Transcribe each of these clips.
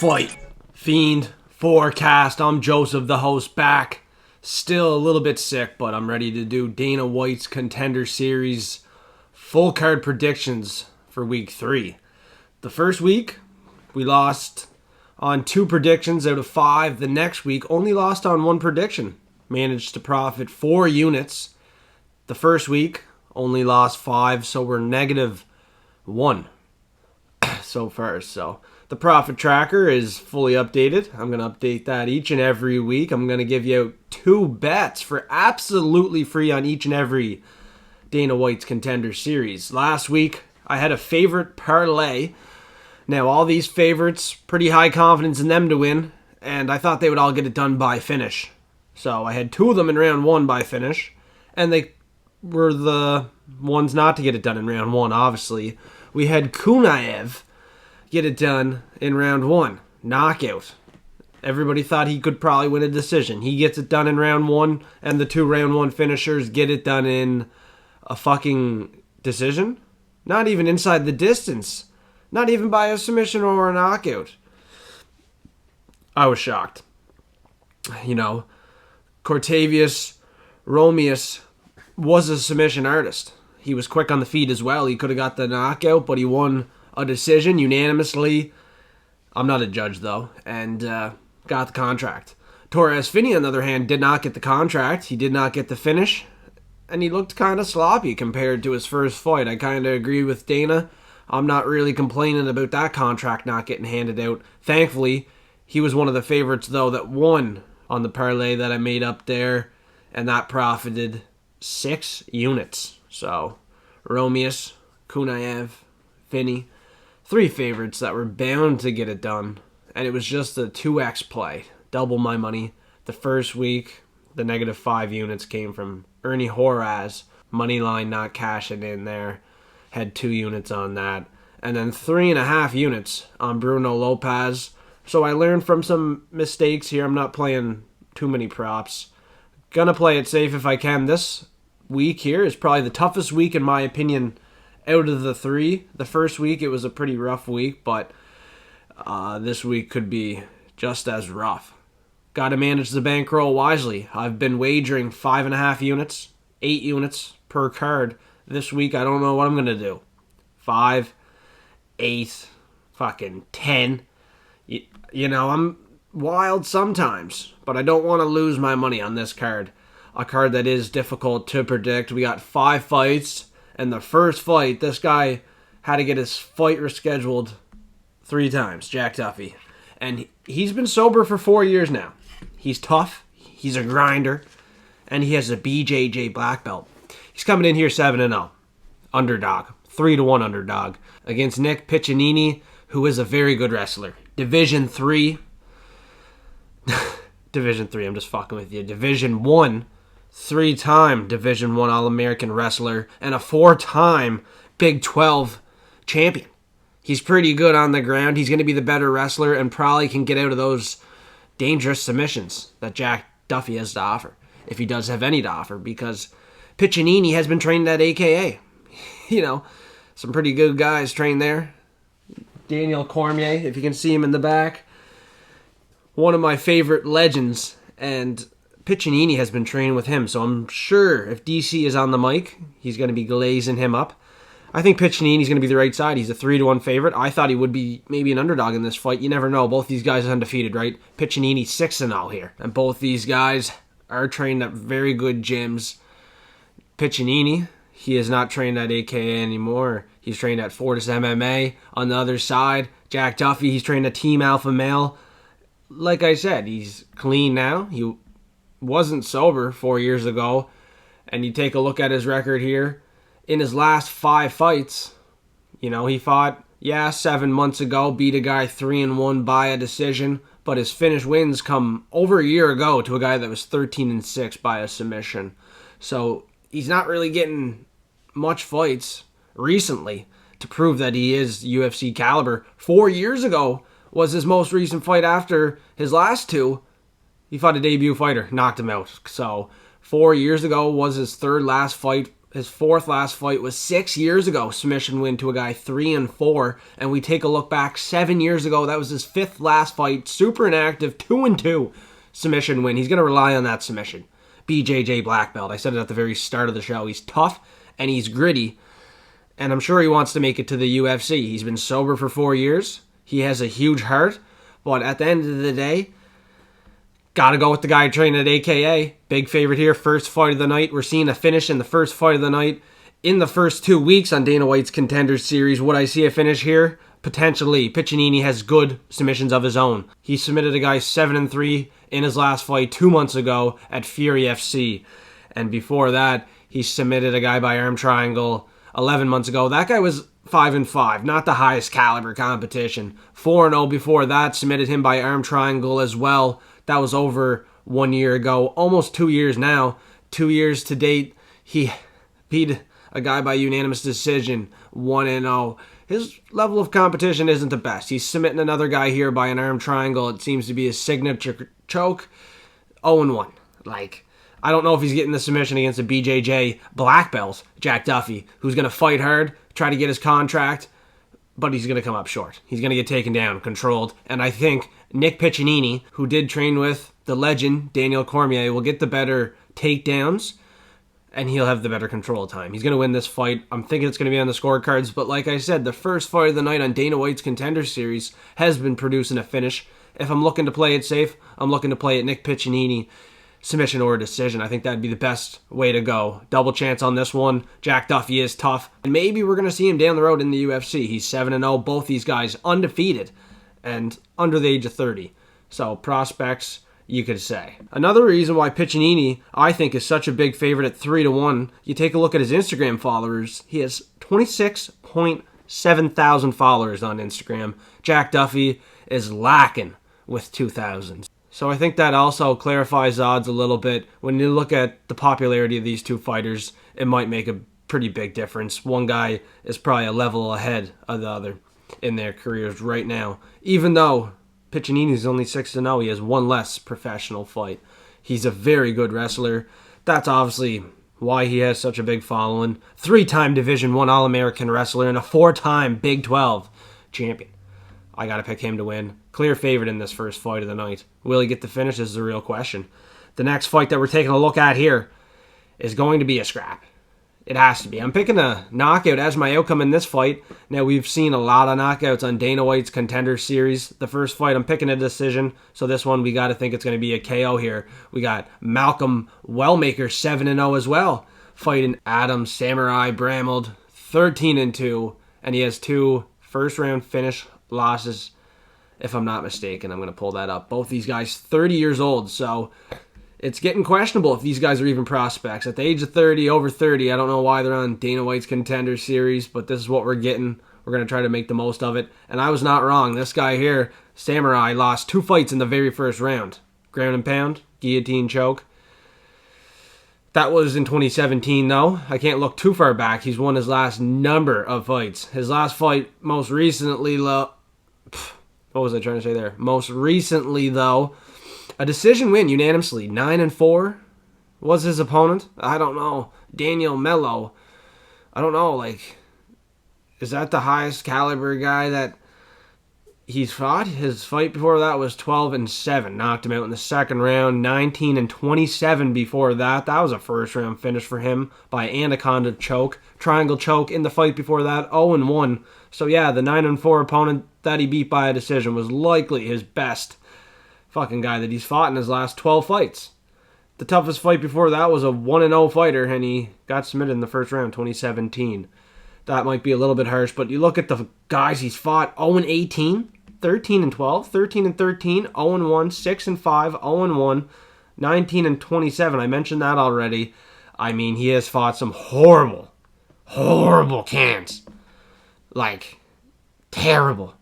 Fight. Fiend. Forecast. I'm Joseph, the host, back. Still a little bit sick, but I'm ready to do Dana White's Contender Series full card predictions for week 3. The first week, we lost on 2 predictions out of 5. The next week, only lost on 1 prediction. Managed to profit 4 units. The first week, only lost 5, so we're negative 1 so far. So the profit tracker is fully updated. I'm going to update that each and every week. I'm going to give you 2 bets for absolutely free on each and every Dana White's Contender Series. Last week, I had a favorite parlay. Now, all these favorites, pretty high confidence in them to win, and I thought they would all get it done by finish. So I had 2 of them in round 1 by finish, and they were the ones not to get it done in round 1, obviously. We had Pulyaev get it done in round 1. Knockout. Everybody thought he could probably win a decision. He gets it done in round 1, and the 2 round 1 finishers get it done in a fucking decision? Not even inside the distance. Not even by a submission or a knockout. I was shocked. You know, Cortavius Romeus was a submission artist. He was quick on the feet as well. He could have got the knockout, but he won a decision unanimously. I'm not a judge, though, and got the contract. Torres Finney, on the other hand, did not get the contract. He did not get the finish, and he looked kind of sloppy compared to his first fight. I kind of agree with Dana. I'm not really complaining about that contract not getting handed out. Thankfully, he was one of the favorites, though, that won on the parlay that I made up there, and that profited 6 units. So, Romeus, Kunaev, Finney, 3 favorites that were bound to get it done. And it was just a 2x play. Double my money. The first week, the negative 5 units came from Ernie Horaz. Money line not cashing in there. Had 2 units on that. And then 3.5 units on Bruno Lopez. So I learned from some mistakes here. I'm not playing too many props. Gonna play it safe if I can. This week here is probably the toughest week in my opinion out of the 3. The first week it was a pretty rough week, but this week could be just as rough. Got to manage the bankroll wisely. I've been wagering 5.5 units, 8 units per card. This week I don't know what I'm going to do. 5, 8, fucking 10. You know, I'm wild sometimes, but I don't want to lose my money on this card. A card that is difficult to predict. We got 5 fights. And the first fight, this guy had to get his fight rescheduled 3 times, Jack Duffy. And he's been sober for 4 years now. He's tough, he's a grinder, and he has a BJJ black belt. He's coming in here 7-0. Underdog. 3-1 underdog. Against Nick Piccininni, who is a very good wrestler. Division 3. Division 3, I'm just fucking with you. Division 1. 3-time Division 1 All-American wrestler and a 4-time Big 12 champion. He's pretty good on the ground. He's going to be the better wrestler and probably can get out of those dangerous submissions that Jack Duffy has to offer, if he does have any to offer, because Piccininni has been trained at AKA. You know, some pretty good guys trained there. Daniel Cormier, if you can see him in the back. One of my favorite legends, and Piccininni has been training with him, so I'm sure if DC is on the mic, he's going to be glazing him up. I think Piccininni's going to be the right side. He's a 3-1 favorite. I thought he would be maybe an underdog in this fight. You never know. Both these guys are undefeated, right? Piccininni 6-0 here. And both these guys are trained at very good gyms. Piccininni, he is not trained at AKA anymore. He's trained at Fortis MMA. On the other side, Jack Duffy, he's trained at Team Alpha Male. Like I said, he's clean now. He wasn't sober 4 years ago, and you take a look at his record here. In his last 5 fights, you know, he fought, 7 months ago, beat a guy 3-1 by a decision, but his finish wins come over a year ago to a guy that was 13-6 by a submission. So he's not really getting much fights recently to prove that he is UFC caliber. 4 years ago was his most recent fight after his last 2. He fought a debut fighter, knocked him out. So 4 years ago was his 3rd last fight His fourth last fight was 6 years ago. Submission win to a guy 3-4. And we take a look back 7 years ago. That was his fifth last fight. Super inactive, 2-2 submission win. He's going to rely on that submission. BJJ black belt. I said it at the very start of the show. He's tough and he's gritty. And I'm sure he wants to make it to the UFC. He's been sober for 4 years. He has a huge heart. But at the end of the day, got to go with the guy training at AKA. Big favorite here. First fight of the night. We're seeing a finish in the first fight of the night. In the first 2 weeks on Dana White's Contenders Series, would I see a finish here? Potentially. Piccininni has good submissions of his own. He submitted a guy 7-3 in his last fight 2 months ago at Fury FC. And before that, he submitted a guy by arm triangle 11 months ago. That guy was 5-5, not the highest caliber competition. 4-0 before that, submitted him by arm triangle as well. That was over 1 year ago, almost 2 years now. 2 years to date, he beat a guy by unanimous decision, 1-0. His level of competition isn't the best. He's submitting another guy here by an arm triangle. It seems to be his signature choke, 0-1. I don't know if he's getting the submission against a BJJ black belt, Jack Duffy, who's going to fight hard, try to get his contract, but he's going to come up short. He's going to get taken down, controlled. And I think Nick Piccininni, who did train with the legend Daniel Cormier, will get the better takedowns, and he'll have the better control time. He's going to win this fight. I'm thinking it's going to be on the scorecards, but like I said, the first fight of the night on Dana White's Contender Series has been producing a finish. If I'm looking to play it safe, I'm looking to play it Nick Piccininni, submission or decision. I think that'd be the best way to go. Double chance on this one. Jack Duffy is tough, and maybe we're going to see him down the road in the UFC. He's 7-0. Both these guys undefeated and under the age of 30. So prospects, you could say. Another reason why Piccininni, I think, is such a big favorite at 3-1, you take a look at his Instagram followers. He has 26.7 thousand followers on Instagram. Jack Duffy is lacking with 2,000. So I think that also clarifies odds a little bit. When you look at the popularity of these two fighters, it might make a pretty big difference. One guy is probably a level ahead of the other in their careers right now. Even though Piccininni is only 6-0, he has one less professional fight. He's a very good wrestler. That's obviously why he has such a big following. 3-time Division I All-American wrestler and a 4-time Big 12 champion. I got to pick him to win. Clear favorite in this first fight of the night. Will he get the finish? This is the real question. The next fight that we're taking a look at here is going to be a scrap. It has to be. I'm picking a knockout as my outcome in this fight. Now, we've seen a lot of knockouts on Dana White's Contender Series. The first fight, I'm picking a decision. So this one, we got to think it's going to be a KO here. We got Malcolm Wellmaker, 7-0 as well, fighting Adam Samurai Bramhald, 13-2. And he has 2 first-round finish losses, if I'm not mistaken. I'm going to pull that up. Both these guys 30 years old, so it's getting questionable if these guys are even prospects. At the age of 30, over 30, I don't know why they're on Dana White's Contender Series, but this is what we're getting. We're going to try to make the most of it. And I was not wrong. This guy here, Samurai, lost 2 fights in the very first round. Ground and pound, guillotine choke. That was in 2017, though. I can't look too far back. He's won his last number of fights. His last fight, most recently, what was I trying to say there? Most recently, though, a decision win unanimously. 9-4 was his opponent. I don't know. Daniel Mello. I don't know, is that the highest caliber guy that he's fought? His fight before that was 12-7. Knocked him out in the second round. 19-27 before that. That was a first round finish for him by anaconda choke. Triangle choke in the fight before that. 0-1. So yeah, the 9-4 opponent that he beat by a decision was likely his best fucking guy that he's fought in his last 12 fights. The toughest fight before that was a 1-0 fighter, and he got submitted in the first round, 2017. That might be a little bit harsh, but you look at the guys he's fought, 0-18, 13-12, 13-13, 0-1, 6-5, 0-1, 19-27. I mentioned that already. I mean, he has fought some horrible cans. Terrible.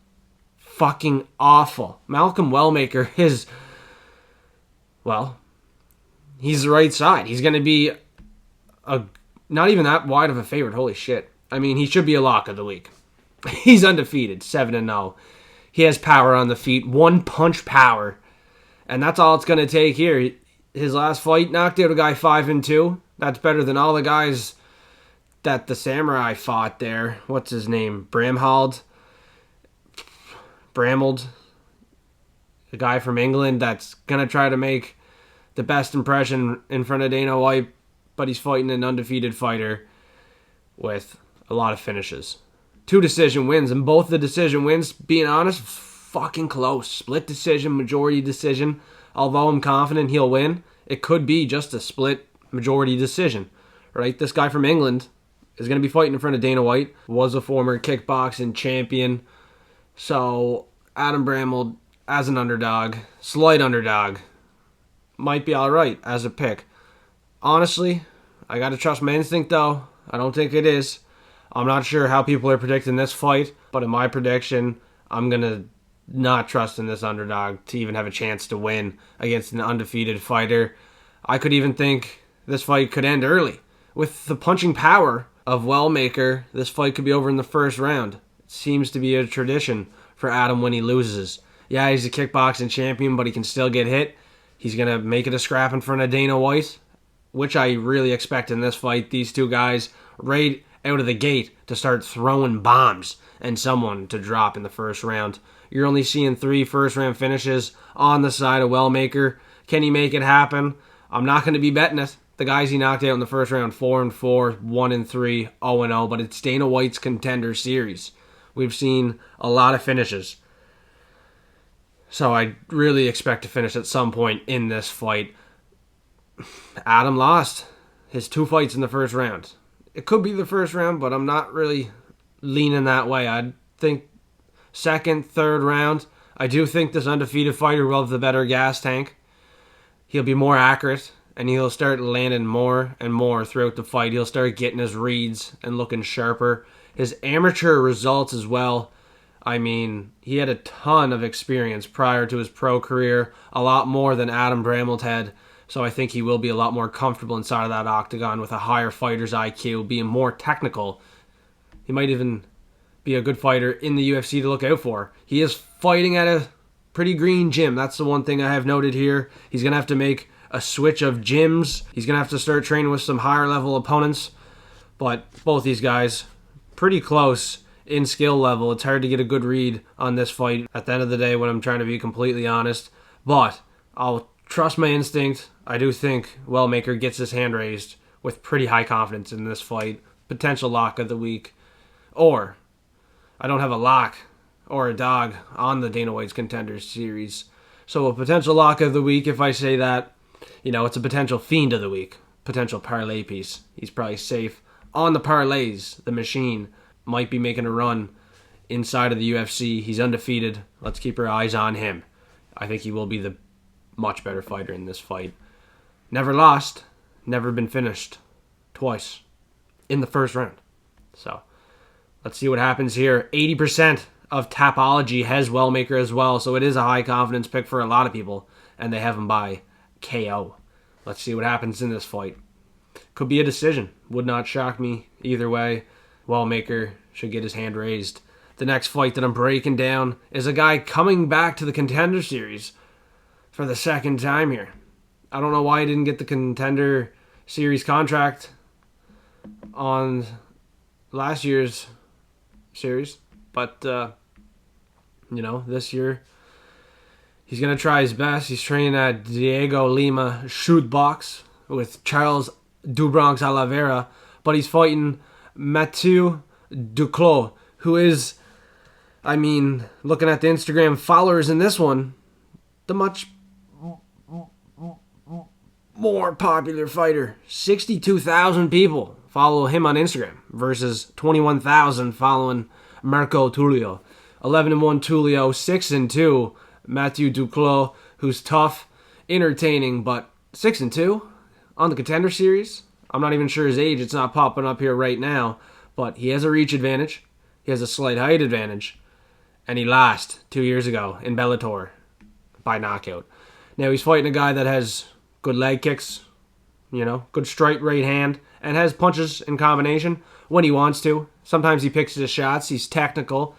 Fucking awful. Malcolm Wellmaker is, he's the right side. He's going to be not even that wide of a favorite. Holy shit. I mean, he should be a lock of the week. He's undefeated, 7-0. He has power on the feet, 1-punch power. And that's all it's going to take here. His last fight knocked out a guy 5-2. That's better than all the guys that the samurai fought there, what's his name? Bramhald? Bramhald? The guy from England that's going to try to make the best impression in front of Dana White, but he's fighting an undefeated fighter with a lot of finishes. 2 decision wins, and both the decision wins, being honest, fucking close. Split decision, majority decision. Although I'm confident he'll win, it could be just a split majority decision, right? This guy from England is going to be fighting in front of Dana White, was a former kickboxing champion. So Adam Bramhald, as an underdog, slight underdog, might be all right as a pick. Honestly, I got to trust my instinct, though. I don't think it is. I'm not sure how people are predicting this fight, but in my prediction, I'm going to not trust in this underdog to even have a chance to win against an undefeated fighter. I could even think this fight could end early. With the punching power of Wellmaker, this fight could be over in the first round. It seems to be a tradition for Adam when he loses. Yeah, he's a kickboxing champion, but he can still get hit. He's going to make it a scrap in front of Dana White, which I really expect in this fight. These two guys right out of the gate to start throwing bombs and someone to drop in the first round. You're only seeing 3 first-round finishes on the side of Wellmaker. Can he make it happen? I'm not going to be betting it. The guys he knocked out in the first round, 4-4, 1-3, 0-0, but it's Dana White's Contender Series. We've seen a lot of finishes. So I really expect to finish at some point in this fight. Adam lost his 2 fights in the first round. It could be the first round, but I'm not really leaning that way. I think second, third round, I do think this undefeated fighter will have the better gas tank. He'll be more accurate, and he'll start landing more and more throughout the fight. He'll start getting his reads and looking sharper. His amateur results as well. I mean, he had a ton of experience prior to his pro career, a lot more than Adam Bramhald had. So I think he will be a lot more comfortable inside of that octagon with a higher fighter's IQ, being more technical. He might even be a good fighter in the UFC to look out for. He is fighting at a pretty green gym. That's the one thing I have noted here. He's going to have to make a switch of gyms. He's going to have to start training with some higher level opponents. But both these guys, pretty close in skill level. It's hard to get a good read on this fight at the end of the day when I'm trying to be completely honest. But I'll trust my instinct. I do think Wellmaker gets his hand raised with pretty high confidence in this fight. Potential lock of the week. Or I don't have a lock or a dog on the Dana White's Contenders Series. So a potential lock of the week, if I say that, it's a potential Fiend of the week. Potential parlay piece. He's probably safe on the parlays. The machine might be making a run inside of the UFC. He's undefeated. Let's keep our eyes on him. I think he will be the much better fighter in this fight. Never lost, never been finished. Twice in the first round. So let's see what happens here. 80% of Tapology has Wellmaker as well, so it is a high confidence pick for a lot of people, and they have him by KO. Let's see what happens in this fight. Could be a decision. Would not shock me either way. Wellmaker should get his hand raised. The next fight that I'm breaking down is a guy coming back to the Contender Series for the second time here. I don't know why he didn't get the Contender Series contract on last year's series, but this year he's going to try his best. He's training at Diego Lima Shoot Box with Charles Dubronx Oliveira, but he's fighting Matthieu Duclos, who is, looking at the Instagram followers in this one, the much more popular fighter. 62,000 people follow him on Instagram versus 21,000 following Marco Tulio. 11-1 Tulio, 6-2 Matthieu Duclos, who's tough, entertaining, but 6-2 on the Contender Series. I'm not even sure his age. It's not popping up here right now, but he has a reach advantage. He has a slight height advantage, and he lost 2 years ago in Bellator by knockout. Now he's fighting a guy that has good leg kicks, good straight right hand, and has punches in combination when he wants to. Sometimes he picks his shots. He's technical.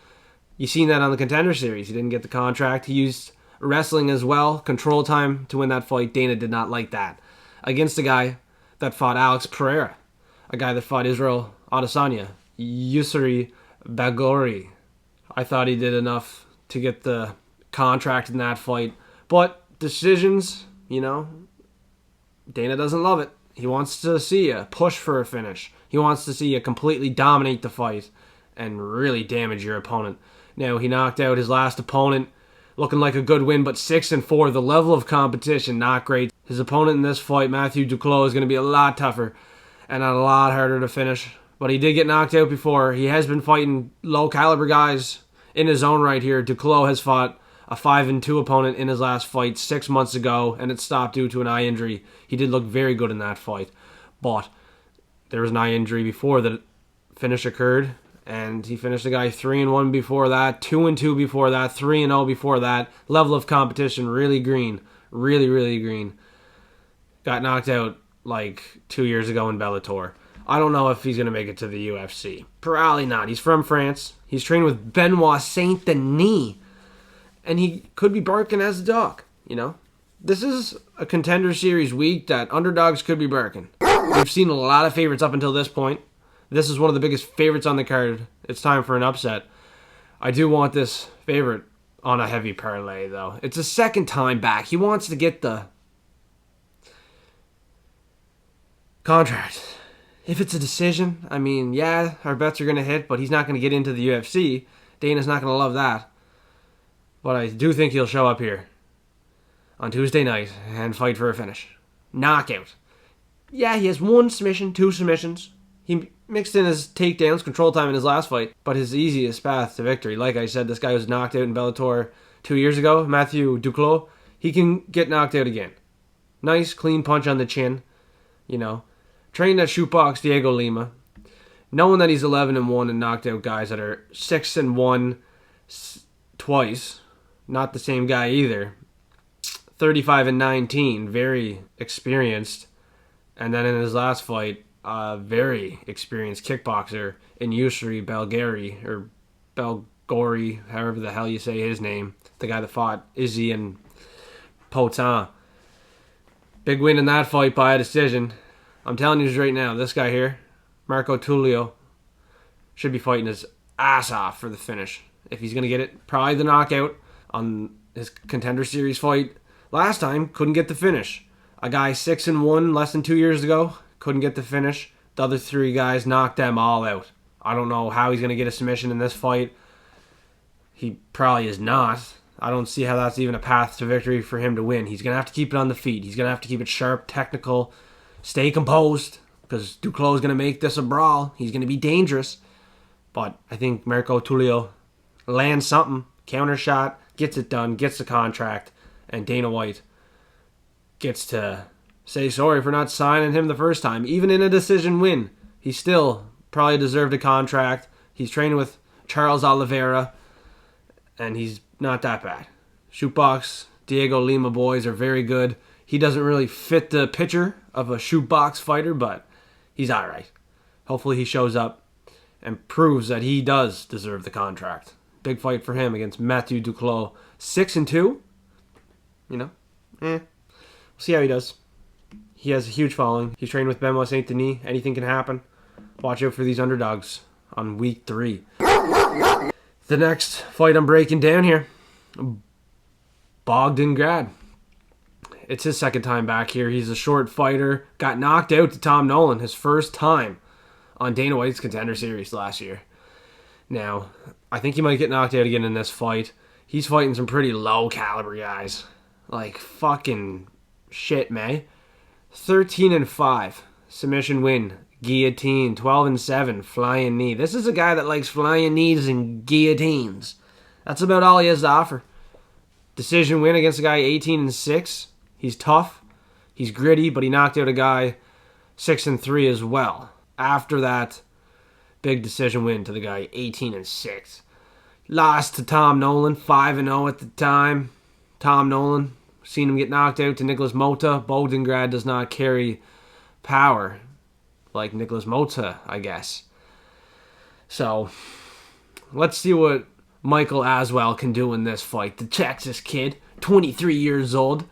You've seen that on the Contender Series. He didn't get the contract. He used wrestling as well, control time to win that fight. Dana did not like that. Against a guy that fought Alex Pereira, a guy that fought Israel Adesanya, Yusri Bagori. I thought he did enough to get the contract in that fight. But decisions, Dana doesn't love it. He wants to see you push for a finish. He wants to see you completely dominate the fight and really damage your opponent. Now, he knocked out his last opponent, looking like a good win, but 6-4. The level of competition, not great. His opponent in this fight, Matthieu Duclos, is going to be a lot tougher and a lot harder to finish. But he did get knocked out before. He has been fighting low-caliber guys in his own right here. Duclos has fought a 5-2 opponent in his last fight 6 months ago, and it stopped due to an eye injury. He did look very good in that fight, but there was an eye injury before the finish occurred, and he finished the guy 3-1 before that, 2-2 before that, 3-0 before that. Level of competition really green, really, really green. Got knocked out like 2 years ago in Bellator. I don't know if he's going to make it to the UFC. Probably not. He's from France. He's trained with Benoit Saint-Denis. And he could be barking as a dog, This is a Contender Series week that underdogs could be barking. We've seen a lot of favorites up until this point. This is one of the biggest favorites on the card. It's time for an upset. I do want this favorite on a heavy parlay, though. It's a second time back. He wants to get the contract. If it's a decision, our bets are going to hit, but he's not going to get into the UFC. Dana's not going to love that. But I do think he'll show up here on Tuesday night and fight for a finish. Knockout. Yeah, he has 1 submission, 2 submissions. He mixed in his takedowns, control time in his last fight, but his easiest path to victory. Like I said, this guy was knocked out in Bellator 2 years ago, Matthieu Duclos. He can get knocked out again. Nice, clean punch on the chin. Trained at shootbox Diego Lima. Knowing that he's 11-1 and knocked out guys that are 6-1 twice. Not the same guy either. 35-19, very experienced. And then in his last fight, a very experienced kickboxer in Yusri Belgari, or Belgori, however the hell you say his name. The guy that fought Izzy and Potin. Big win in that fight by a decision. I'm telling you right now, this guy here, Marco Tulio, should be fighting his ass off for the finish. If he's going to get it, probably the knockout on his Contender Series fight. Last time, couldn't get the finish. A guy 6-1 less than 2 years ago, couldn't get the finish. The other 3 guys knocked them all out. I don't know how he's going to get a submission in this fight. He probably is not. I don't see how that's even a path to victory for him to win. He's going to have to keep it on the feet. He's going to have to keep it sharp, technical, stay composed, because Duclos is going to make this a brawl. He's going to be dangerous. But I think Marco Tulio lands something, counter shot, gets it done, gets the contract, and Dana White gets to say sorry for not signing him the first time. Even in a decision win, he still probably deserved a contract. He's training with Charles Oliveira, and he's not that bad. Shootbox, Diego Lima boys are very good. He doesn't really fit the picture of a shootbox fighter, but he's alright. Hopefully he shows up and proves that he does deserve the contract. Big fight for him against Matthieu Duclos. 6-2. We'll see how he does. He has a huge following. He's trained with Benoit Saint-Denis. Anything can happen. Watch out for these underdogs on week 3. The next fight I'm breaking down here, Bogdan Grad. It's his second time back here. He's a short fighter. Got knocked out to Tom Nolan his first time on Dana White's Contender Series last year. Now, I think he might get knocked out again in this fight. He's fighting some pretty low caliber guys. Like fucking shit, man. 13-5. Submission win. Guillotine. 12-7. Flying knee. This is a guy that likes flying knees and guillotines. That's about all he has to offer. Decision win against a guy 18-6. He's tough. He's gritty, but he knocked out a guy 6-3 as well. After that, big decision win to the guy 18-6. Lost to Tom Nolan, 5-0 at the time. Tom Nolan, seen him get knocked out to Nicholas Mota. Bogdan Grad does not carry power like Nicholas Mota, I guess. So, let's see what Michael Aswell can do in this fight. The Texas kid, 23 years old,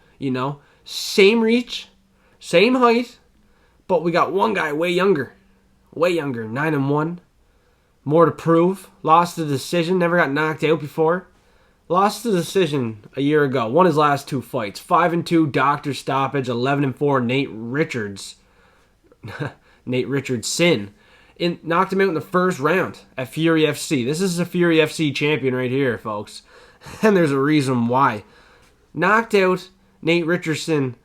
same reach, same height, but we got one guy way younger. way younger, 9-1. More to prove. Lost the decision, never got knocked out before. Lost the decision a year ago. Won his last 2 fights. 5-2 doctor stoppage. 11-4 Nate Richardson. Knocked him out in the first round at Fury FC. This is a Fury FC champion right here, folks. And there's a reason why. Knocked out Nate Richardson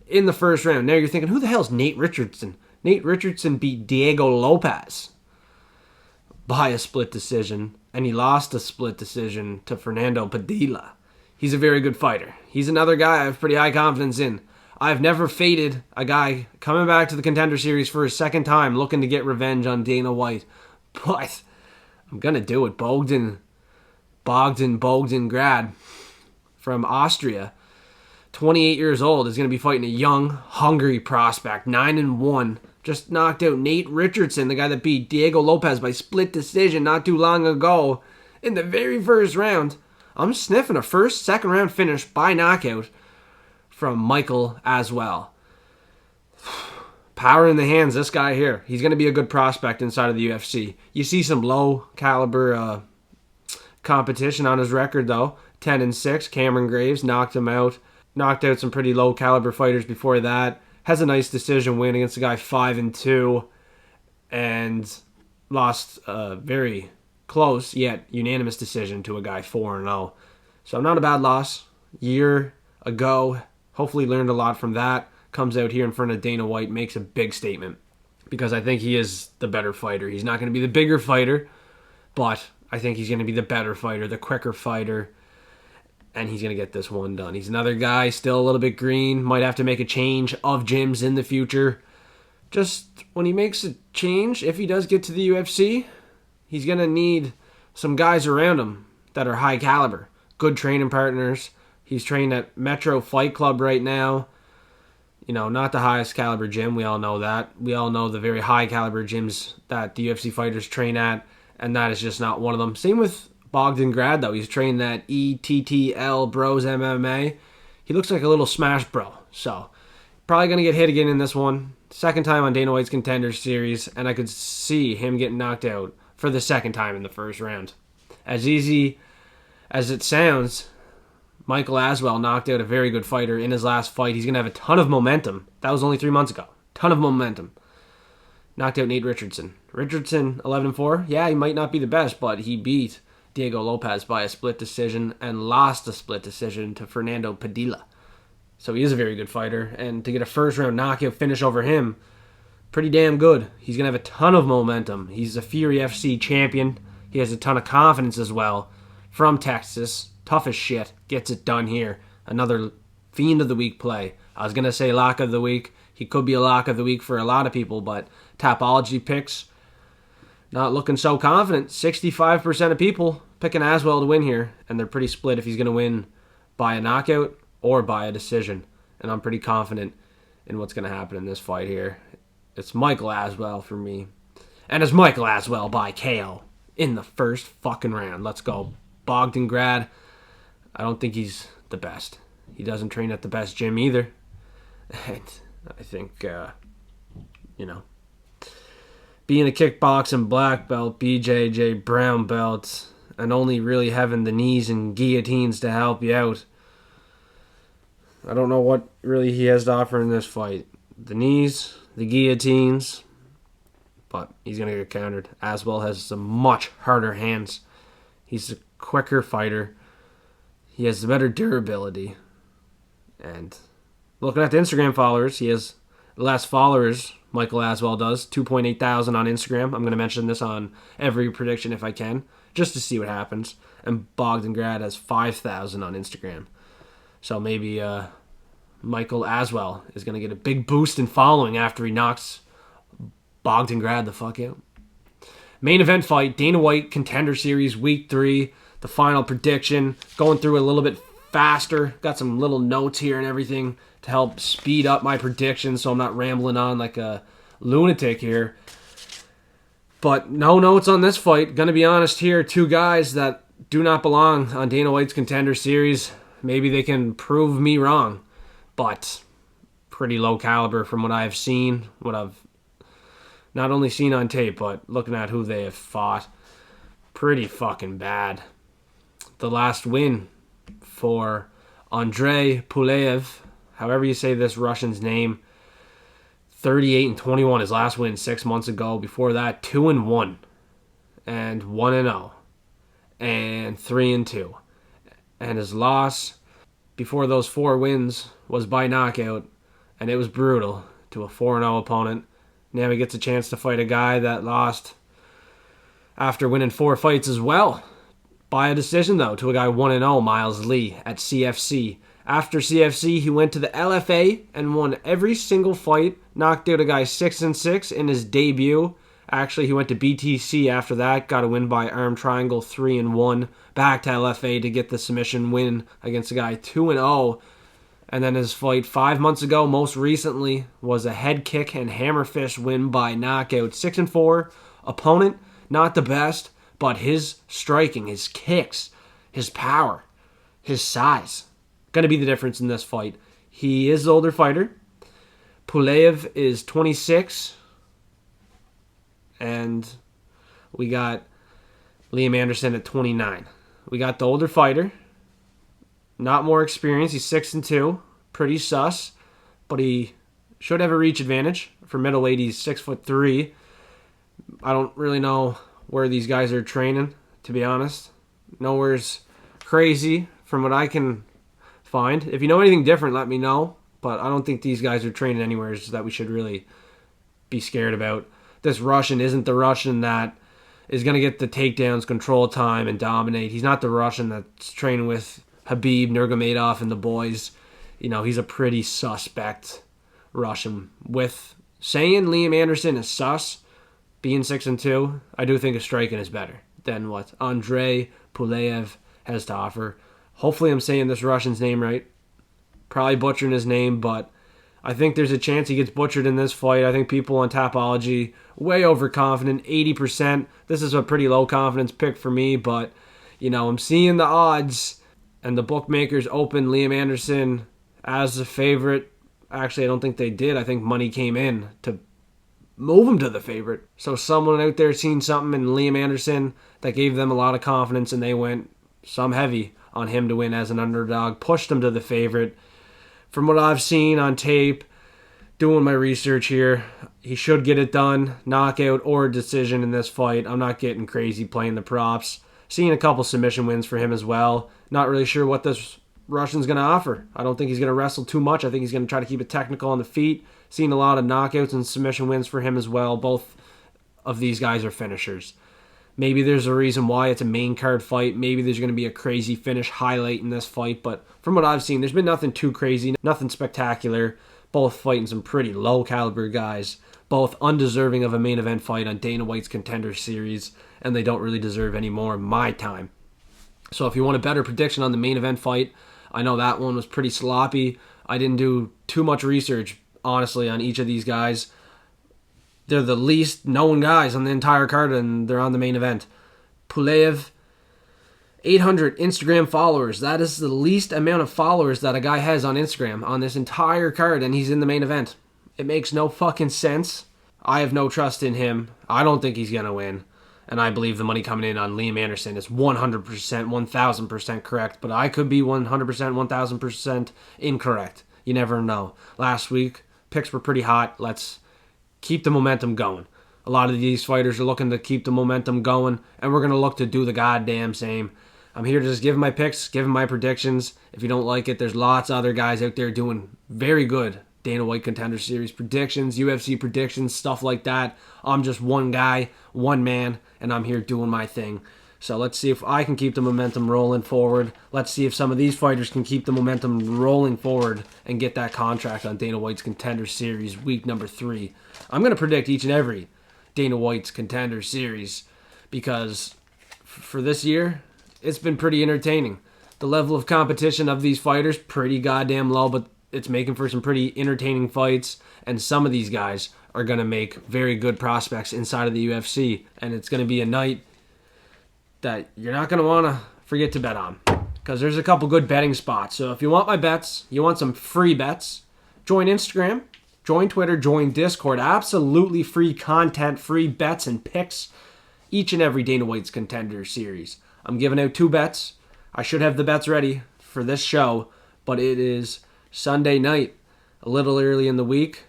in the first round. Now you're thinking, who the hell is Nate Richardson? Nate Richardson beat Diego Lopez by a split decision, and he lost a split decision to Fernando Padilla. He's a very good fighter. He's another guy I have pretty high confidence in. I've never faded a guy coming back to the Contender Series for his second time looking to get revenge on Dana White. But I'm going to do it. Bogdan Grad from Austria, 28 years old, is going to be fighting a young, hungry prospect, 9-1. Just knocked out Nate Richardson, the guy that beat Diego Lopez by split decision not too long ago in the very first round. I'm sniffing a second round finish by knockout from Michael Aswell. Power in the hands, this guy here. He's going to be a good prospect inside of the UFC. You see some low caliber competition on his record though. 10-6. Cameron Graves knocked him out. Knocked out some pretty low caliber fighters before that. Has a nice decision win against a guy 5-2, and lost a very close yet unanimous decision to a guy 4-0. So not a bad loss. Year ago, hopefully learned a lot from that. Comes out here in front of Dana White, makes a big statement, because I think he is the better fighter. He's not going to be the bigger fighter, but I think he's going to be the better fighter, the quicker fighter. And he's going to get this one done. He's another guy, still a little bit green. Might have to make a change of gyms in the future. Just when he makes a change, if he does get to the UFC, he's going to need some guys around him that are high caliber. Good training partners. He's trained at Metro Fight Club right now. You know, not the highest caliber gym. We all know that. We all know the very high caliber gyms that the UFC fighters train at. And that is just not one of them. Same with Bogdan Grad, though. He's trained at ETTL Bros MMA. He looks like a little smash bro. So, probably going to get hit again in this one. Second time on Dana White's Contender Series. And I could see him getting knocked out for the second time in the first round. As easy as it sounds, Michael Aswell knocked out a very good fighter in his last fight. He's going to have a ton of momentum. That was only 3 months ago. Ton of momentum. Knocked out Nate Richardson. Richardson, 11-4. Yeah, he might not be the best, but he beat Diego Lopez by a split decision and lost a split decision to Fernando Padilla. So he is a very good fighter, and to get a first-round knockout finish over him, pretty damn good. He's going to have a ton of momentum. He's a Fury FC champion. He has a ton of confidence as well. From Texas, tough as shit, gets it done here. Another Fiend of the Week play. I was going to say lock of the week. He could be a lock of the week for a lot of people, but Tapology picks, not looking so confident. 65% of people picking Aswell to win here, and they're pretty split if he's going to win by a knockout or by a decision. And I'm pretty confident in what's going to happen in this fight here. It's Michael Aswell for me. And it's Michael Aswell by KO in the first fucking round. Let's go. Bogdan Grad, I don't think he's the best. He doesn't train at the best gym either. And I think, being a kickboxing black belt, BJJ brown belt, and only really having the knees and guillotines to help you out, I don't know what really he has to offer in this fight. The knees, the guillotines, but he's going to get countered. Aswell has some much harder hands. He's a quicker fighter. He has better durability. And looking at the Instagram followers, he has less followers, Michael Aswell does. 2.8 thousand on Instagram. I'm going to mention this on every prediction if I can, just to see what happens. And Bogdan Grad has 5,000 on Instagram. So maybe Michael Aswell is going to get a big boost in following after he knocks Bogdan Grad the fuck out. Main event fight, Dana White Contender Series Week 3. The final prediction. Going through it a little bit faster. Got some little notes here and everything to help speed up my predictions so I'm not rambling on like a lunatic here. But no notes on this fight. Gonna be honest here. Two guys that do not belong on Dana White's Contender Series. Maybe they can prove me wrong. But pretty low caliber from what I've seen, what I've Not only seen on tape, but looking at who they have fought, pretty fucking bad. The last win for Andrey Pulyaev, however you say this Russian's name, 38-21, his last win 6 months ago. Before that, 2-1 and 1-0 and 3-2. And his loss before those 4 wins was by knockout, and it was brutal, to a 4-0 opponent. Now he gets a chance to fight a guy that lost after winning 4 fights as well. By a decision, though, to a guy 1-0, Miles Lee, at CFC. After CFC, he went to the LFA and won every single fight. Knocked out a guy 6-6 in his debut. Actually, he went to BTC after that. Got a win by arm triangle 3-1. Back to LFA to get the submission win against a guy 2-0. And then his fight 5 months ago, most recently, was a head kick and hammer fist win by knockout. 6-4. Opponent, not the best, but his striking, his kicks, his power, his size, going to be the difference in this fight. He is the older fighter. Pulyaev is 26. And we got Liam Anderson at 29. We got the older fighter. Not more experience. He's 6-2. Pretty sus. But he should have a reach advantage. For middleweight, he's 6'3". I don't really know where these guys are training, to be honest. Nowhere's crazy from what I can find. If you know anything different, let me know. But I don't think these guys are training anywhere that we should really be scared about. This Russian isn't the Russian that is going to get the takedowns, control time, and dominate. He's not the Russian that's training with Khabib, Nurmagomedov, and the boys. You know, he's a pretty suspect Russian. With saying Liam Anderson is sus, being 6-2, I do think his striking is better than what Andrey Pulyaev has to offer. Hopefully I'm saying this Russian's name right. Probably butchering his name, but I think there's a chance he gets butchered in this fight. I think people on Tapology, way overconfident, 80%. This is a pretty low confidence pick for me, but, you know, I'm seeing the odds, and the bookmakers opened Liam Anderson as the favorite. Actually, I don't think they did. I think money came in to move him to the favorite. So someone out there seen something in Liam Anderson that gave them a lot of confidence, and they went some heavy on him to win as an underdog, pushed him to the favorite. From what I've seen on tape, doing my research here, he should get it done, knockout or decision in this fight. I'm not getting crazy playing the props. Seeing a couple submission wins for him as well. Not really sure what this Russian's going to offer. I don't think he's going to wrestle too much. I think he's going to try to keep it technical on the feet. Seeing a lot of knockouts and submission wins for him as well. Both of these guys are finishers. Maybe there's a reason why it's a main card fight. Maybe there's going to be a crazy finish highlight in this fight. But from what I've seen, there's been nothing too crazy, nothing spectacular. Both fighting some pretty low caliber guys. Both undeserving of a main event fight on Dana White's Contender Series. And they don't really deserve any more of my time. So if you want a better prediction on the main event fight, I know that one was pretty sloppy. I didn't do too much research, honestly, on each of these guys. They're the least known guys on the entire card, and they're on the main event. Pulyaev, 800 Instagram followers. That is the least amount of followers that a guy has on Instagram on this entire card, and he's in the main event. It makes no fucking sense. I have no trust in him. I don't think he's going to win. And I believe the money coming in on Liam Anderson is 100%, 1,000% correct. But I could be 100%, 1,000% incorrect. You never know. Last week, picks were pretty hot. Let's keep the momentum going. A lot of these fighters are looking to keep the momentum going, and we're going to look to do the goddamn same. I'm here to just give my picks, give my predictions. If you don't like it, there's lots of other guys out there doing very good Dana White Contender Series predictions, UFC predictions, stuff like that. I'm just one guy, one man, and I'm here doing my thing. So let's see if I can keep the momentum rolling forward. Let's see if some of these fighters can keep the momentum rolling forward and get that contract on Dana White's Contender Series week number 3. I'm going to predict each and every Dana White's Contender Series because for this year, it's been pretty entertaining. The level of competition of these fighters, pretty goddamn low, but it's making for some pretty entertaining fights, and some of these guys are going to make very good prospects inside of the UFC, and it's going to be a night that you're not going to want to forget to bet on because there's a couple good betting spots. So if you want my bets, you want some free bets, join Instagram, Join Twitter, join Discord. Absolutely free content, free bets and picks each and every Dana White's Contender Series. I'm giving out 2 bets. I should have the bets ready for this show, but it is Sunday night, a little early in the week.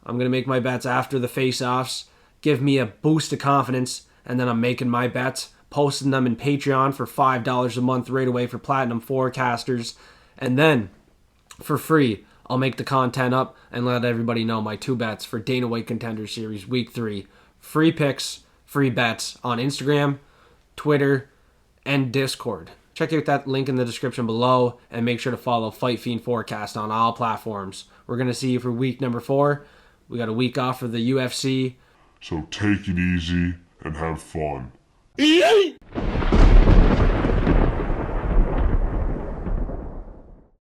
I'm going to make my bets after the face-offs, give me a boost of confidence, and then I'm making my bets, posting them in Patreon for $5 a month right away for Platinum Forecasters. And then, for free, I'll make the content up and let everybody know my 2 bets for Dana White Contender Series Week 3. Free picks, free bets on Instagram, Twitter, and Discord. Check out that link in the description below and make sure to follow Fight Fiend Forecast on all platforms. We're going to see you for week number 4. We got a week off for the UFC. So take it easy and have fun.